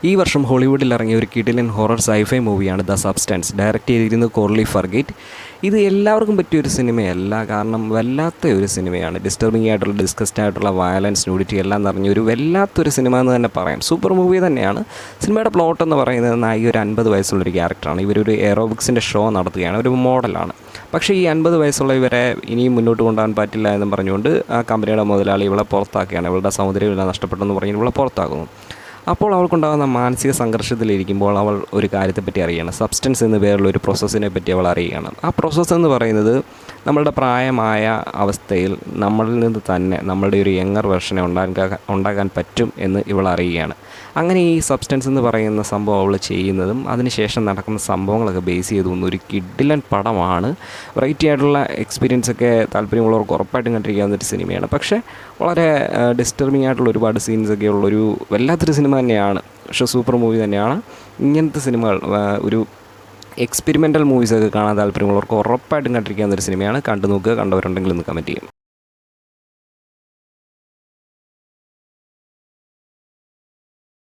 ഈ വർഷം ഹോളിവുഡിൽ ഇറങ്ങിയ ഒരു കിടിലൻ ഹൊറർ സൈഫൈ മൂവിയാണ് ദ സബ്സ്റ്റൻസ്. ഡയറക്റ്റ് ചെയ്തിരുന്നത് കോർലി ഫർഗേറ്റ്. ഇത് എല്ലാവർക്കും പറ്റിയൊരു സിനിമയല്ല, കാരണം വല്ലാത്ത ഒരു സിനിമയാണ്. ഡിസ്റ്റർബിംഗ് ആയിട്ടുള്ള, ഡിസ്കസ്ഡ് ആയിട്ടുള്ള വയലൻസ്, ന്യൂഡിറ്റി എല്ലാം നിറഞ്ഞൊരു വല്ലാത്തൊരു സിനിമ എന്ന് തന്നെ പറയാം. സൂപ്പർ മൂവി തന്നെയാണ്. സിനിമയുടെ പ്ലോട്ട് എന്ന് പറയുന്നത്, നായിക ഒരു 50 വയസ്സുള്ളൊരു ക്യാരക്ടറാണ്. ഇവരൊരു എയറോബിക്സിൻ്റെ ഷോ നടത്തുകയാണ്, ഒരു മോഡലാണ്. പക്ഷേ ഈ 50 വയസ്സുള്ള ഇവരെ ഇനിയും മുന്നോട്ട് കൊണ്ടുപോകാൻ പറ്റില്ല എന്ന് പറഞ്ഞുകൊണ്ട് ആ കമ്പനിയുടെ മുതലാളി ഇവളെ പുറത്താക്കുകയാണ്. ഇവളുടെ സൗന്ദര്യം നഷ്ടപ്പെട്ടെന്ന് പറഞ്ഞ് ഇവളെ പുറത്താക്കുന്നു. അപ്പോൾ അവൾക്കുണ്ടാകുന്ന മാനസിക സംഘർഷത്തിലിരിക്കുമ്പോൾ അവൾ ഒരു കാര്യത്തെപ്പറ്റി അറിയുകയാണ്. സബ്സ്റ്റൻസ് എന്ന പേരുള്ള ഒരു പ്രോസസ്സിനെ പറ്റി അവൾ അറിയുകയാണ്. ആ പ്രോസസ്സ് എന്ന് പറയുന്നത്, നമ്മളുടെ പ്രായമായ അവസ്ഥയിൽ നമ്മളിൽ നിന്ന് തന്നെ നമ്മളുടെ ഒരു യങ്ങർ വെർഷനെ ഉണ്ടാകാൻ പറ്റും എന്ന് ഇവൾ അറിയുകയാണ്. അങ്ങനെ ഈ സബ്സ്റ്റൻസ് എന്ന് പറയുന്ന സംഭവം അവൾ ചെയ്യുന്നതും അതിനുശേഷം നടക്കുന്ന സംഭവങ്ങളൊക്കെ ബേസ് ചെയ്ത് ഒരു കിഡിലൻ പടമാണ്. വെറൈറ്റി ആയിട്ടുള്ള എക്സ്പീരിയൻസൊക്കെ താല്പര്യമുള്ളവർക്ക് ഉറപ്പായിട്ടും കണ്ടിരിക്കാവുന്നൊരു സിനിമയാണ്. പക്ഷേ വളരെ ഡിസ്റ്റർബിംഗ് ആയിട്ടുള്ള ഒരുപാട് സീൻസൊക്കെ ഉള്ളൊരു വല്ലാത്തൊരു സിനിമ തന്നെയാണ്. പക്ഷേ സൂപ്പർ മൂവി തന്നെയാണ്. ഇങ്ങനത്തെ സിനിമകൾ, ഒരു എക്സ്പെരിമെൻ്റൽ മൂവീസൊക്കെ കാണാൻ താല്പര്യമുള്ളവർക്ക് ഉറപ്പായിട്ടും കണ്ടിരിക്കാവുന്നൊരു സിനിമയാണ്. കണ്ടു നോക്കുക. കണ്ടവരുണ്ടെങ്കിൽ ഒന്ന് കമൻറ്റ് ചെയ്യും.